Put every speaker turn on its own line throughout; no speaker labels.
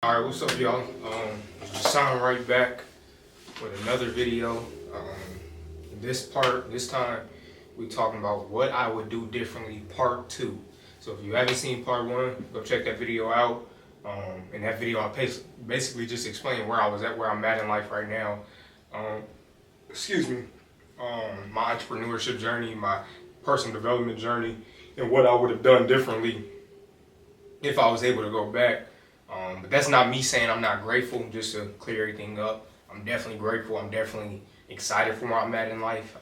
Alright, what's up, y'all? Just signing right back with another video. This time, we talking about what I would do differently, part 2. So if you haven't seen part 1, go check that video out. In that video, I basically just explained where I was at, where I'm at in life right now. My entrepreneurship journey, my personal development journey, and what I would have done differently if I was able to go back. But that's not me saying I'm not grateful, just to clear everything up. I'm definitely grateful. I'm definitely excited for where I'm at in life.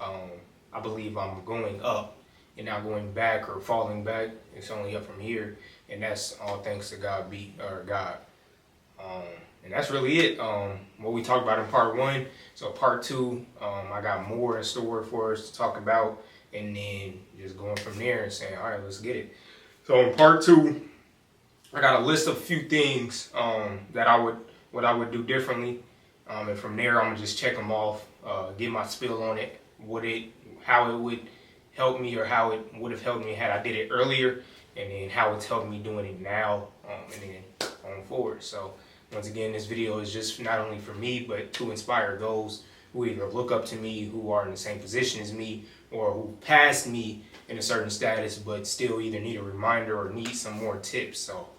I believe I'm going up and not going back or falling back. It's only up from here. And that's all thanks to God. And that's really it. What we talked about in part 1. So part 2, I got more in store for us to talk about. And then just going from there and saying, all right, let's get it. So in part 2, I got a list of a few things that I would do differently, and from there I'm gonna just check them off, get my spill on it, how it would help me, or how it would have helped me had I did it earlier, and then how it's helped me doing it now, and then going forward. So once again, this video is just not only for me, but to inspire those who either look up to me, who are in the same position as me, or who passed me in a certain status, but still either need a reminder or need some more tips. So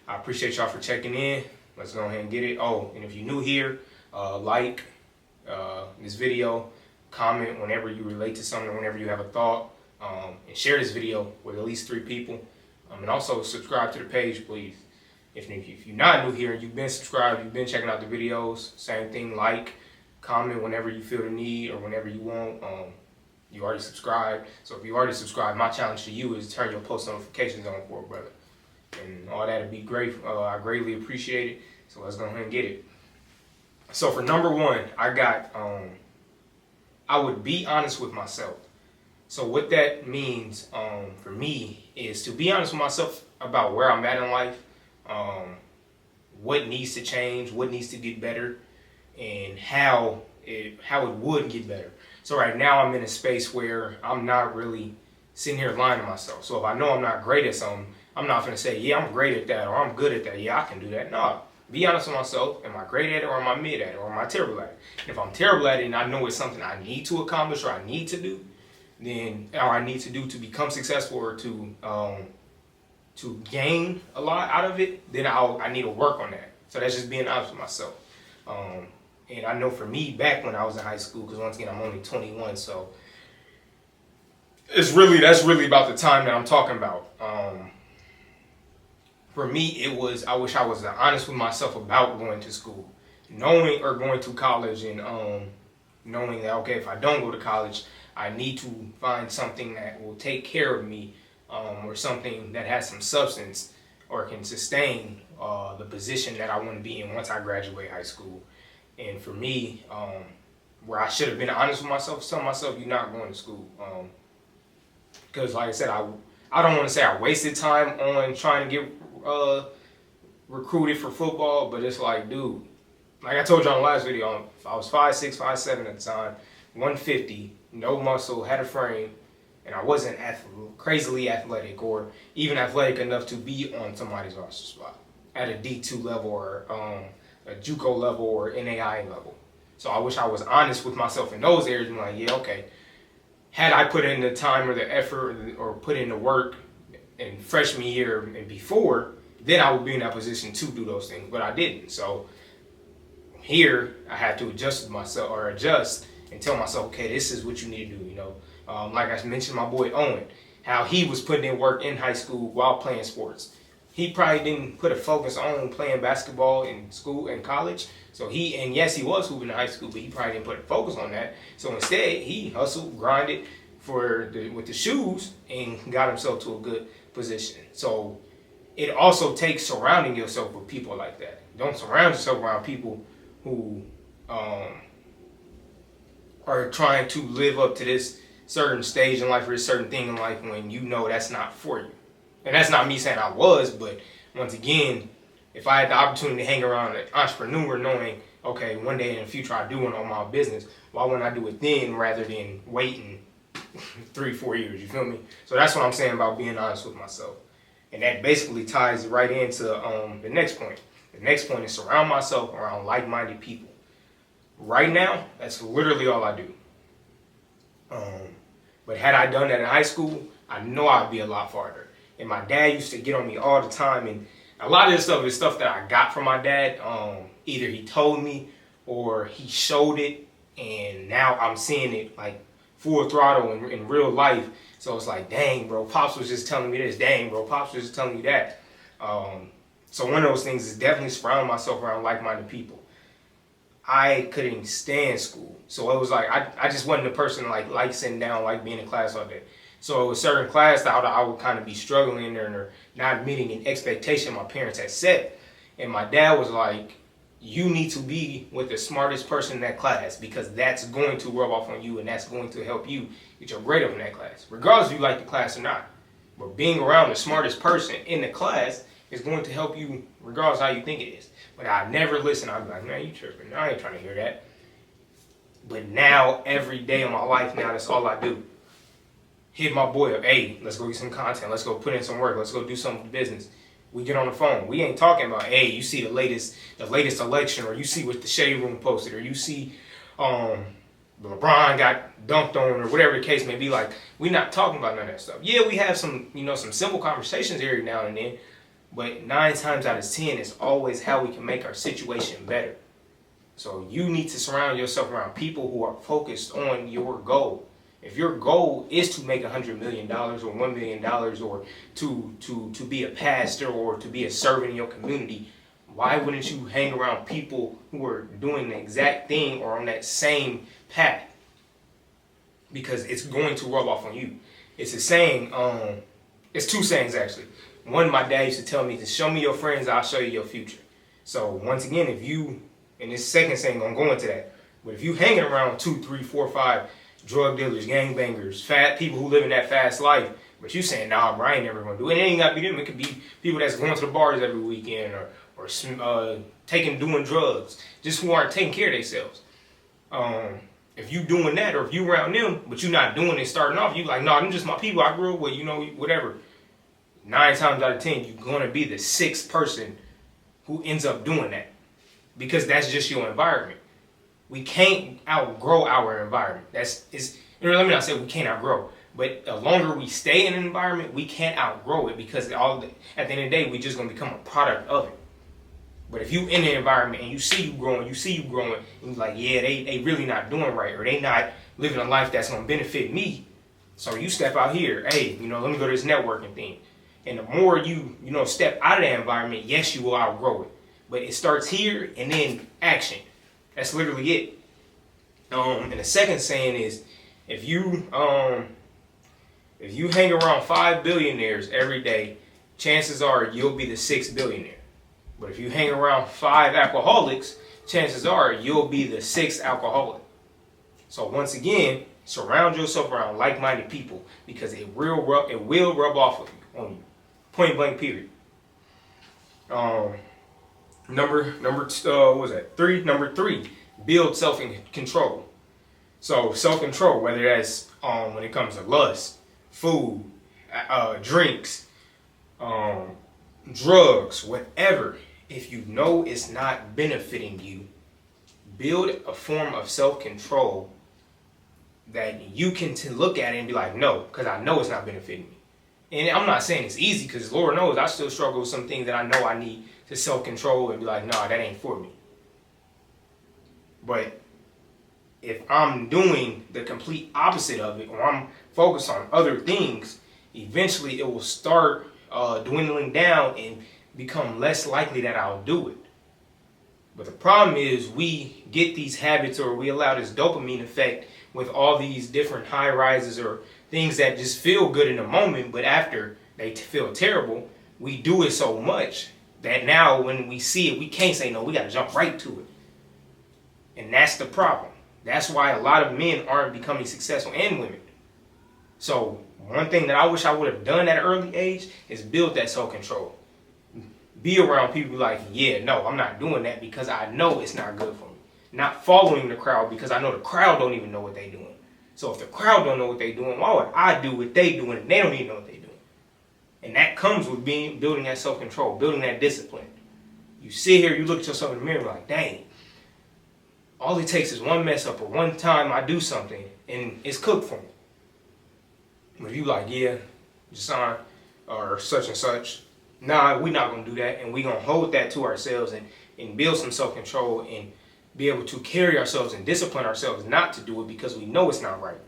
I appreciate y'all for checking in. Let's go ahead and get it. Oh, and if you're new here, like this video, comment whenever you relate to something, whenever you have a thought, and share this video with at least 3 people. And also subscribe to the page, please. If you're not new here and you've been subscribed, you've been checking out the videos, same thing, like, comment whenever you feel the need or whenever you want. You already subscribed. So if you already subscribed, my challenge to you is turn your post notifications on for it, brother. And all that would be great. I greatly appreciate it. So let's go ahead and get it. So for number 1, I got, I would be honest with myself. So what that means for me is to be honest with myself about where I'm at in life, what needs to change, what needs to get better, and how it would get better. So right now I'm in a space where I'm not really sitting here lying to myself. So if I know I'm not great at something, I'm not going to say, yeah, I'm great at that, or I'm good at that. Yeah, I can do that. No, be honest with myself. Am I great at it, or am I mid at it, or am I terrible at it? And if I'm terrible at it and I know it's something I need to accomplish or I need to do, or I need to do to become successful or to gain a lot out of it, then I need to work on that. So that's just being honest with myself. And I know for me, back when I was in high school, because once again, I'm only 21, so that's really about the time that I'm talking about. For me, it was, I wish I was honest with myself about going to school, going to college, and knowing that, okay, if I don't go to college, I need to find something that will take care of me, or something that has some substance or can sustain the position that I want to be in once I graduate high school. And for me, where I should have been honest with myself, telling myself, you're not going to school. Because like I said, I don't want to say I wasted time on trying to get recruited for football, but it's like, dude, like I told you on the last video, I was 5'6", 5'7" at the time, 150, no muscle, had a frame, and I wasn't crazily athletic or even athletic enough to be on somebody's roster spot at a D2 level or a JUCO level or NAI level. So I wish I was honest with myself in those areas and like, yeah, okay, had I put in the time or the effort or put in the work in freshman year and before, then I would be in that position to do those things, but I didn't. So here I had to adjust and tell myself, okay, this is what you need to do. Like I mentioned, my boy Owen, how he was putting in work in high school while playing sports. He probably didn't put a focus on playing basketball in school and college. So yes, he was hooping in high school, but he probably didn't put a focus on that. So instead, he hustled, grinded with the shoes, and got himself to a good position. So it also takes surrounding yourself with people like that. Don't surround yourself around people who are trying to live up to this certain stage in life or a certain thing in life when you know that's not for you. And that's not me saying I was, but once again, if I had the opportunity to hang around an entrepreneur knowing, okay, one day in the future I do want to own my business, why wouldn't I do it then rather than waiting 3-4 years, you feel me? So that's what I'm saying about being honest with myself. And that basically ties right into the next point. The next point is surround myself around like-minded people. Right now, that's literally all I do. But had I done that in high school, I know I'd be a lot farther. And my dad used to get on me all the time, and a lot of this stuff is stuff that I got from my dad. Either he told me or he showed it, and now I'm seeing it like full throttle in real life. So it's like, dang, bro, Pops was just telling me this. Dang, bro, Pops was just telling me that. So one of those things is definitely surrounding myself around like-minded people. I couldn't stand school. So it was like, I just wasn't a person like sitting down, like being in class all day. So it was certain class that I would kind of be struggling in or not meeting an expectation my parents had set. And my dad was like, you need to be with the smartest person in that class because that's going to rub off on you and that's going to help you get your grade up in that class, regardless if you like the class or not. But being around the smartest person in the class is going to help you regardless how you think it is. But I never listen. I'd be like, man, you tripping. I ain't trying to hear that. But now, every day of my life now, that's all I do. Hit my boy up. Hey, let's go get some content. Let's go put in some work. Let's go do some business. We get on the phone. We ain't talking about, hey, you see the latest election, or you see what the Shade Room posted, or you see LeBron got dunked on, or whatever the case may be. Like, we're not talking about none of that stuff. Yeah, we have some simple conversations every now and then, but 9 times out of 10, it's always how we can make our situation better. So you need to surround yourself around people who are focused on your goal. If your goal is to make $100 million or $1 million or to be a pastor or to be a servant in your community, why wouldn't you hang around people who are doing the exact thing or on that same path? Because it's going to rub off on you. It's a saying, it's 2 sayings actually. One, my dad used to tell me to show me your friends, I'll show you your future. So once again, if you, and this second saying gonna go into that, but if you hanging around 2, 3, 4, 5 drug dealers, gangbangers, fat people who live in that fast life, but you saying, nah, bro, I ain't never gonna do it. It ain't gotta be them. It could be people that's going to the bars every weekend or doing drugs, just who aren't taking care of themselves. If you doing that, or if you around them, but you not doing it starting off, you like, nah, them just my people I grew up with, whatever. 9 times out of 10, you're gonna be the 6th person who ends up doing that, because that's just your environment. We can't outgrow our environment. Let me not say we can't outgrow, but the longer we stay in an environment, we can't outgrow it, because at the end of the day, we're just gonna become a product of it. But if you in the environment and you see you growing, and you're like, yeah, they really not doing right, or they not living a life that's gonna benefit me. So you step out here, hey, let me go to this networking thing. And the more you step out of that environment, yes, you will outgrow it. But it starts here and then action. That's literally it. And the second saying is, if you hang around 5 billionaires every day, chances are you'll be the 6th billionaire. But if you hang around 5 alcoholics, chances are you'll be the 6th alcoholic. So once again, surround yourself around like-minded people, because it will rub off on you. Point blank, period. Number 3, build self-control. So self-control, whether that's when it comes to lust, food, drinks, drugs, whatever. If you know it's not benefiting you, build a form of self-control that you can look at it and be like, no, because I know it's not benefiting me. And I'm not saying it's easy, because Lord knows I still struggle with some things that I know I need to self-control and be like, nah, that ain't for me. But if I'm doing the complete opposite of it, or I'm focused on other things, eventually it will start dwindling down and become less likely that I'll do it. But the problem is we get these habits, or we allow this dopamine effect with all these different high rises or things that just feel good in the moment, but after they feel terrible, we do it so much that now when we see it, we can't say no, we got to jump right to it. And that's the problem. That's why a lot of men aren't becoming successful, and women. So one thing that I wish I would have done at an early age is build that self-control. Be around people like, yeah, no, I'm not doing that because I know it's not good for me. Not following the crowd because I know the crowd don't even know what they're doing. So if the crowd don't know what they're doing, why would I do what they're doing and they don't even know what they're doing? And that comes with building that self-control, building that discipline. You sit here, you look at yourself in the mirror like, dang, all it takes is one mess up or one time I do something and it's cooked for me. But if you like, yeah, Jason or such and such, nah, we're not going to do that. And we're going to hold that to ourselves and build some self-control and be able to carry ourselves and discipline ourselves not to do it because we know it's not right.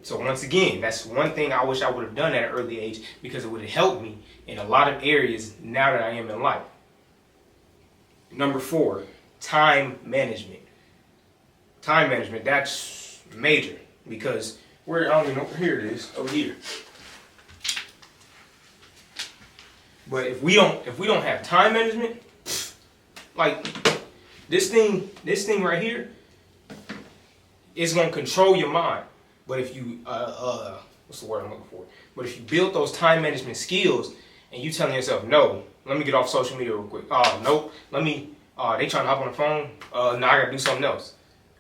So once again, that's one thing I wish I would have done at an early age because it would have helped me in a lot of areas now that I am in life. Number 4, time management. Time management, that's major because I don't even know, here it is, over here. But if we don't have time management, like this thing right here, it's gonna control your mind. But if you what's the word I'm looking for? But if you build those time management skills and you telling yourself, no, let me get off social media real quick. Nope, let me they trying to hop on the phone. Now I gotta do something else.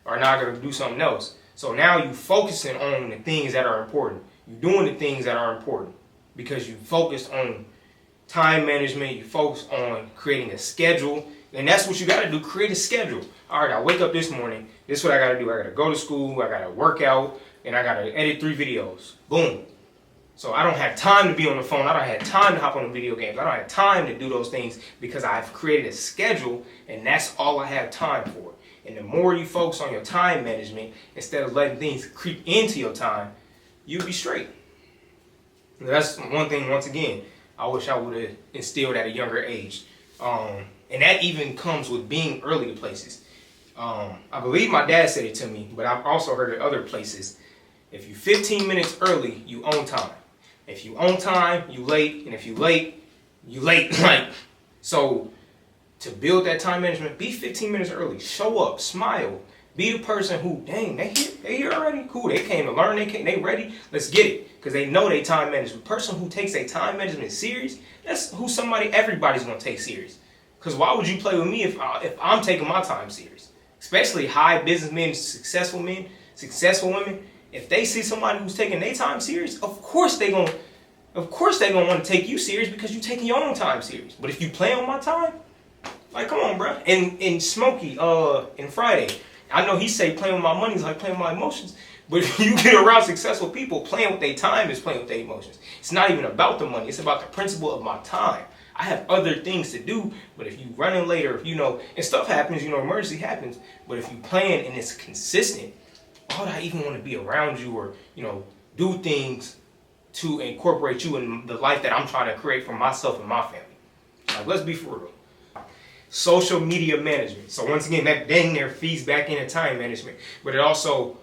Or now I gotta do something else. So now you focusing on the things that are important. You're doing the things that are important because you focused on time management, you focus on creating a schedule, and that's what you got to do, create a schedule. All right, I wake up this morning, this is what I got to do. I got to go to school, I got to work out, and I got to edit 3 videos. Boom. So I don't have time to be on the phone. I don't have time to hop on the video games. I don't have time to do those things because I've created a schedule, and that's all I have time for. And the more you focus on your time management, instead of letting things creep into your time, you'll be straight. And that's one thing, once again, I wish I would have instilled at a younger age. And that even comes with being early to places. I believe my dad said it to me, but I've also heard it other places. If you 15 minutes early, you own time. If you own time, you late. And if you late, you late. Like, so to build that time management, be 15 minutes early. Show up, smile. Be the person who, dang, they here already? Cool, they came to learn, they ready, let's get it. Because they know they time management. The person who takes their time management serious, that's who everybody's going to take serious. Because why would you play with me if I'm taking my time serious? Especially high businessmen, successful men, successful women. If they see somebody who's taking their time serious, of course they're gonna want to take you serious because you're taking your own time serious. But if you play on my time, like, come on, bro. And Smokey, and Friday, I know he say playing with my money is like playing with my emotions. But if you get around successful people, playing with their time is playing with their emotions. It's not even about the money. It's about the principle of my time. I have other things to do, but if you running late or and stuff happens, emergency happens. But if you playing and it's consistent, why would I even want to be around you or, do things to incorporate you in the life that I'm trying to create for myself and my family? Like, let's be for real. Social media management. So once again, that dang there feeds back into time management. But it also,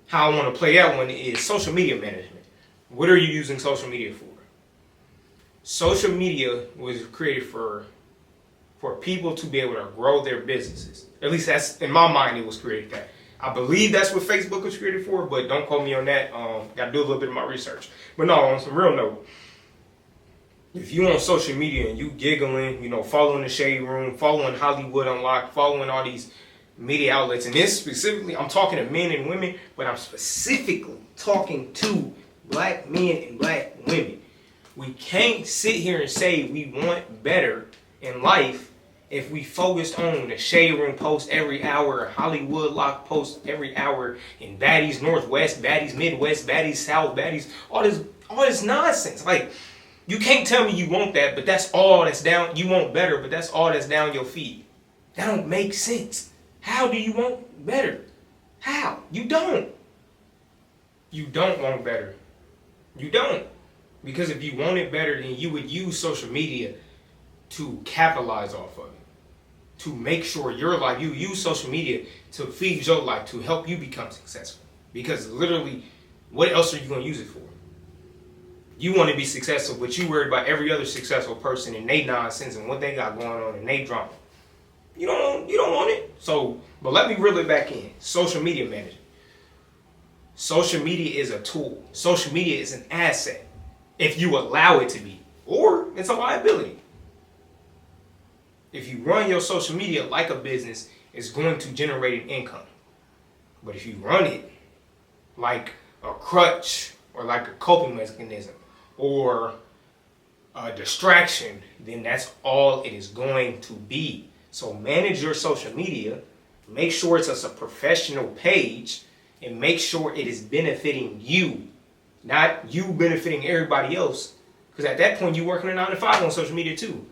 how I want to play that one is social media management. What are you using social media for? Social media was created for people to be able to grow their businesses. At least that's, in my mind, it was created that. I believe that's what Facebook was created for, but don't quote me on that. Got to do a little bit of my research. But no, on some real note, if you on social media and you giggling, following the Shade Room, following Hollywood Unlocked, following all these media outlets, and this specifically, I'm talking to men and women, but I'm specifically talking to black men and black women. We can't sit here and say we want better in life if we focused on the Shade Room post every hour, Hollywood Lock post every hour, in Baddies Northwest, Baddies Midwest, Baddies South, Baddies, all this nonsense. Like, you can't tell me you want that, but that's all that's down. You want better, but that's all that's down your feed. That don't make sense. How do you want better? How? You don't. You don't want better. You don't. Because if you wanted better, then you would use social media to capitalize off of it. To make sure your life, you use social media to feed your life, to help you become successful. Because literally, what else are you going to use it for? You want to be successful, but you worried about every other successful person and they nonsense and what they got going on and they drama. You don't want it. So, but let me reel it back in. Social media management. Social media is a tool. Social media is an asset if you allow it to be, or it's a liability. If you run your social media like a business, it's going to generate an income. But if you run it like a crutch or like a coping mechanism or a distraction, then that's all it is going to be. So manage your social media, make sure it's a professional page, and make sure it is benefiting you, not you benefiting everybody else. Because at that point, you're working a 9 to 5 on social media too.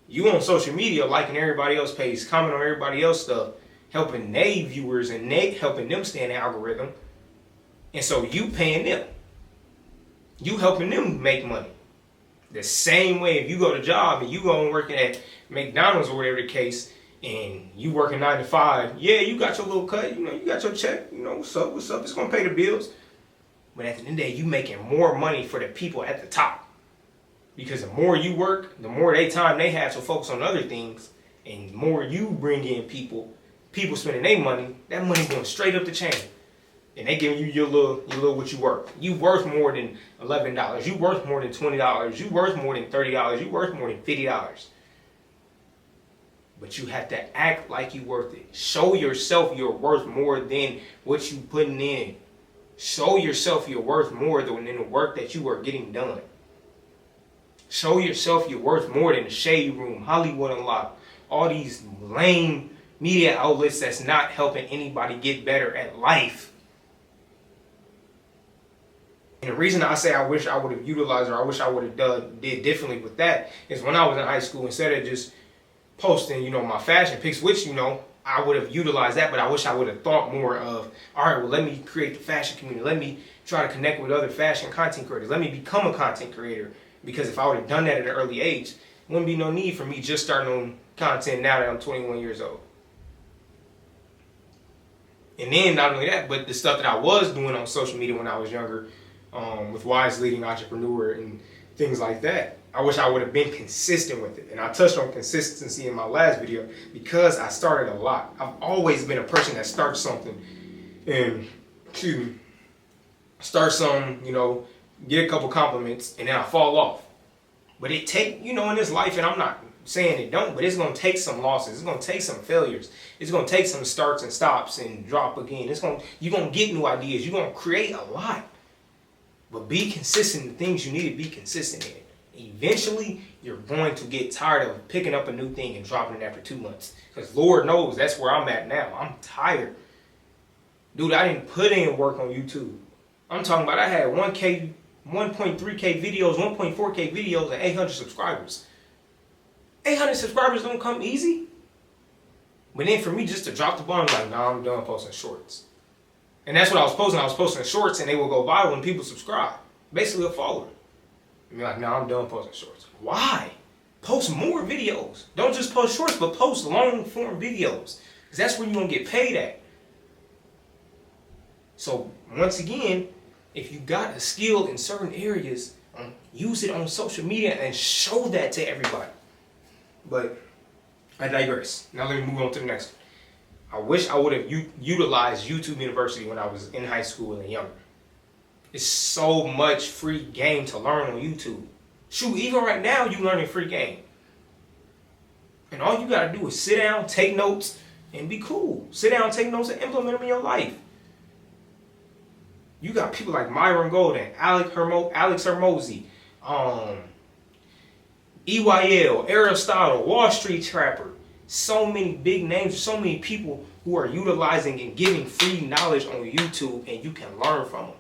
You on social media liking everybody else's page, commenting on everybody else's stuff, helping they viewers and helping them stay in the algorithm. And so you paying them. You helping them make money. The same way if you go to job and you go and working at McDonald's or whatever the case, and you working 9 to 5, yeah, you got your little cut, you got your check, what's up, it's gonna pay the bills. But at the end of the day, you making more money for the people at the top. Because the more you work, the more time they have to focus on other things, and the more you bring in people spending their money, that money going straight up the chain. And they giving you your little what you worth. You worth more than $11. You worth more than $20. You worth more than $30. You worth more than $50. But you have to act like you worth it. Show yourself you're worth more than what you putting in. Show yourself you're worth more than the work that you are getting done. Show yourself you're worth more than the Shade Room, Hollywood Unlocked, all these lame media outlets that's not helping anybody get better at life. And the reason I say I wish I would have utilized, or I wish I would have did differently with that, is when I was in high school, instead of just posting, my fashion pics, which, I would have utilized that, but I wish I would have thought more of, all right, well, let me create the fashion community. Let me try to connect with other fashion content creators. Let me become a content creator. Because if I would have done that at an early age, there wouldn't be no need for me just starting on content now that I'm 21 years old. And then not only that, but the stuff that I was doing on social media when I was younger, with Wise Leading Entrepreneur and things like that, I wish I would have been consistent with it. And I touched on consistency in my last video because I started a lot. I've always been a person that starts something and, start something, get a couple compliments, and then I fall off. But it take, in this life, and I'm not saying it don't, but it's going to take some losses. It's going to take some failures. It's going to take some starts and stops and drop again. You're going to get new ideas. You're going to create a lot. But be consistent in the things you need to be consistent in. Eventually, you're going to get tired of picking up a new thing and dropping it after 2 months. Because Lord knows that's where I'm at now. I'm tired. Dude, I didn't put in work on YouTube. I'm talking about I had 1.3K videos, 1.4K videos, and 800 subscribers. 800 subscribers don't come easy. But then for me just to drop the ball, I'm like, nah, I'm done posting shorts. And that's what I was posting. I was posting shorts and they will go viral when people subscribe. Basically a follower. And you're like, nah, I'm done posting shorts. Why? Post more videos. Don't just post shorts, but post long form videos. Because that's where you're going to get paid at. So once again, if you got a skill in certain areas, use it on social media and show that to everybody. But I digress. Now let me move on to the next one. I wish I would have utilized YouTube University when I was in high school and younger. It's so much free game to learn on YouTube. Shoot, even right now you learning free game. And all you gotta do is sit down, take notes, and be cool. Sit down, take notes, and implement them in your life. You got people like Myron Golden, Alex Hormozi, EYL, Aristotle, Wall Street Trapper. So many big names, so many people who are utilizing and giving free knowledge on YouTube, and you can learn from them.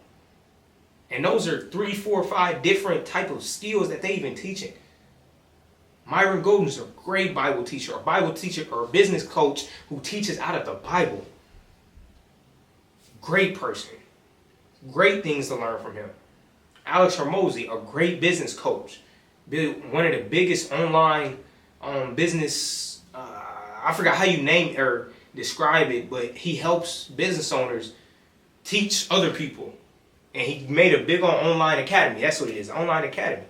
And those are 3, 4, 5 different type of skills that they even teaching. Myron Golden is a great Bible teacher, or a business coach who teaches out of the Bible. Great person. Great things to learn from him. Alex Hormozi, a great business coach. One of the biggest online business, I forgot how you name or describe it, but he helps business owners teach other people. And he made a big online academy. That's what it is, online academy.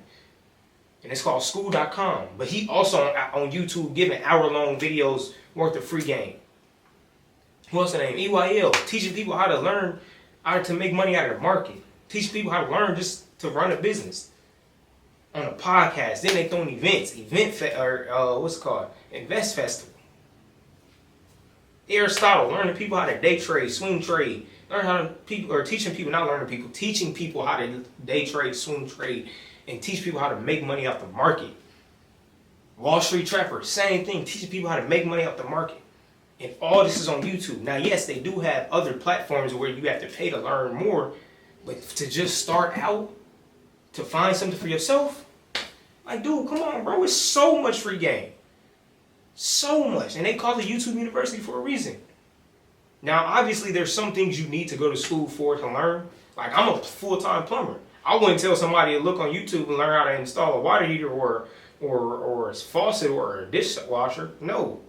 And it's called school.com. But he also on YouTube giving hour-long videos worth of free game. Who else to name? EYL, teaching people how to learn how to make money out of the market. Teaching people how to learn just to run a business. On a podcast. Then they throw in events. Invest Festival. Aristotle, learning people how to day trade, swing trade. Teaching people how to day trade, swing trade, and teach people how to make money off the market. Wall Street Trapper, same thing, teaching people how to make money off the market. And all this is on YouTube. Now, yes, they do have other platforms where you have to pay to learn more, but to just start out, to find something for yourself, like, dude, come on, bro, it's so much free game. So much. And they call it YouTube University for a reason. Now, obviously, there's some things you need to go to school for to learn. Like, I'm a full-time plumber. I wouldn't tell somebody to look on YouTube and learn how to install a water heater or a faucet or a dishwasher. No.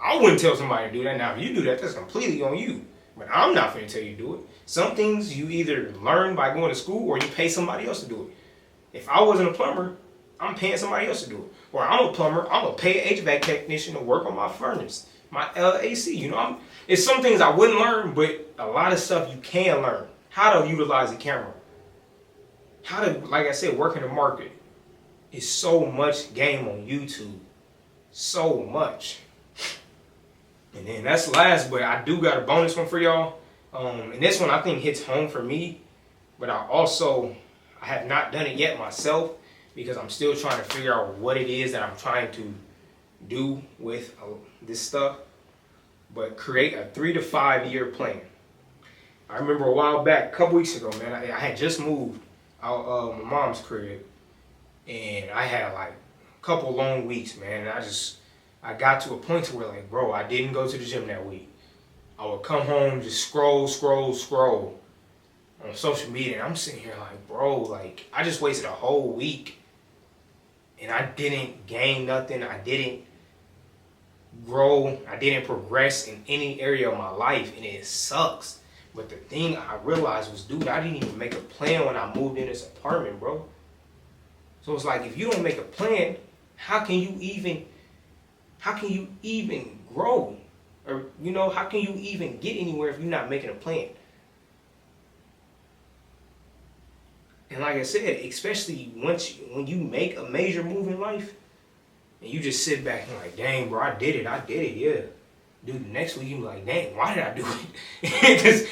I wouldn't tell somebody to do that. Now, if you do that, that's completely on you. But I'm not going to tell you to do it. Some things you either learn by going to school or you pay somebody else to do it. If I wasn't a plumber, I'm paying somebody else to do it. Or I'm a plumber, I'm going to pay an HVAC technician to work on my furnace, my AC. You know, it's some things I wouldn't learn, but a lot of stuff you can learn. How to utilize a camera. How to, like I said, work in the market. It's so much game on YouTube. So much. And then that's last, but I do got a bonus one for y'all. And this one I think hits home for me. But I have not done it yet myself because I'm still trying to figure out what it is that I'm trying to do with this stuff. But create a 3 to 5 year plan. I remember a while back, a couple weeks ago, man, I had just moved out of my mom's crib. And I had like a couple long weeks, man. And I got to a point to where, like, bro, I didn't go to the gym that week. I would come home, just scroll on social media. And I'm sitting here like, bro, like, I just wasted a whole week. And I didn't gain nothing. I didn't grow. I didn't progress in any area of my life. And it sucks. But the thing I realized was, dude, I didn't even make a plan when I moved in this apartment, bro. So it's like, if you don't make a plan, how can you even grow? Or, you know, how can you even get anywhere if you're not making a plan? And like I said, especially when you make a major move in life, and you just sit back and like, dang, bro, I did it, yeah. Dude, the next week you be like, dang, why did I do it?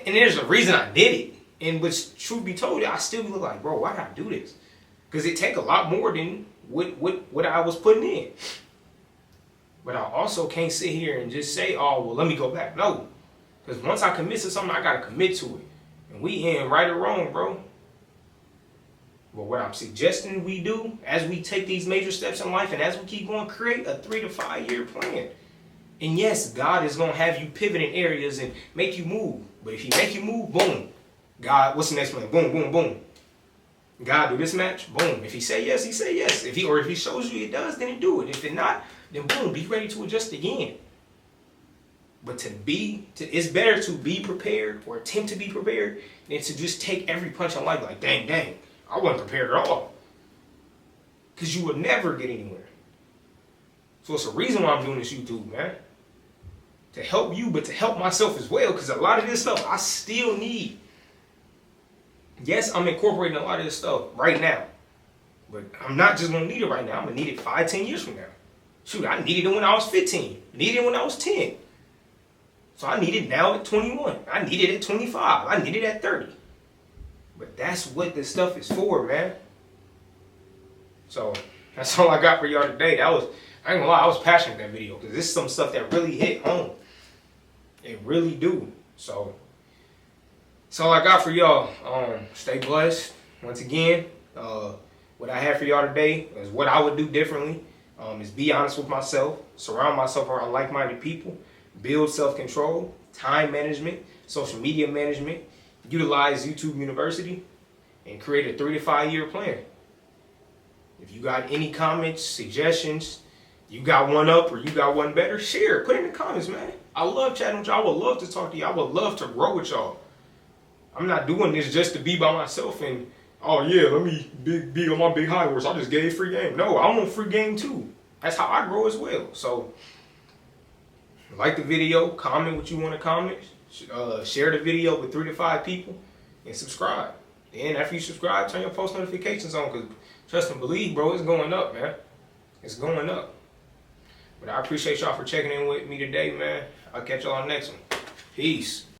and there's a reason I did it. And but truth be told, I still be like, bro, why did I do this? Because it take a lot more than what I was putting in. But I also can't sit here and just say, oh, well, let me go back. No. Because once I commit to something, I got to commit to it. And we ain't right or wrong, bro. But what I'm suggesting we do, as we take these major steps in life and as we keep going, create a 3 to 5 year plan. And yes, God is going to have you pivot in areas and make you move. But if he make you move, boom. God, what's the next plan? Boom, boom, boom. God do this match, boom. If he say yes, he say yes. If he shows you it does, then he do it. If it not, then boom, be ready to adjust again. But it's better to be prepared or attempt to be prepared than to just take every punch in life like, dang, I wasn't prepared at all. Because you will never get anywhere. So it's a reason why I'm doing this YouTube, man. To help you, but to help myself as well. Because a lot of this stuff I still need. Yes, I'm incorporating a lot of this stuff right now. But I'm not just going to need it right now. I'm going to need it 5-10 years from now. Shoot, I needed it when I was 15. Needed it when I was 10. So I need it now at 21. I need it at 25. I need it at 30. But that's what this stuff is for, man. So that's all I got for y'all today. I ain't gonna lie, I was passionate in that video because this is some stuff that really hit home. It really do. So that's all I got for y'all. Stay blessed. Once again, what I have for y'all today is what I would do differently. Is be honest with myself, surround myself around like-minded people, build self-control, time management, social media management, utilize YouTube University, and create a 3 to 5 year plan. If you got any comments, suggestions, you got one up or you got one better, share. Put it in the comments, man. I love chatting with y'all. I would love to talk to you. I would love to grow with y'all. I'm not doing this just to be by myself and, oh yeah, let me be on my big high horse. I just gave free game. No, I want free game too. That's how I grow as well. So, like the video, comment what you want to comment, share the video with 3 to 5 people, and subscribe. And after you subscribe, turn your post notifications on because trust and believe, bro, it's going up, man. It's going up. But I appreciate y'all for checking in with me today, man. I'll catch y'all on the next one. Peace.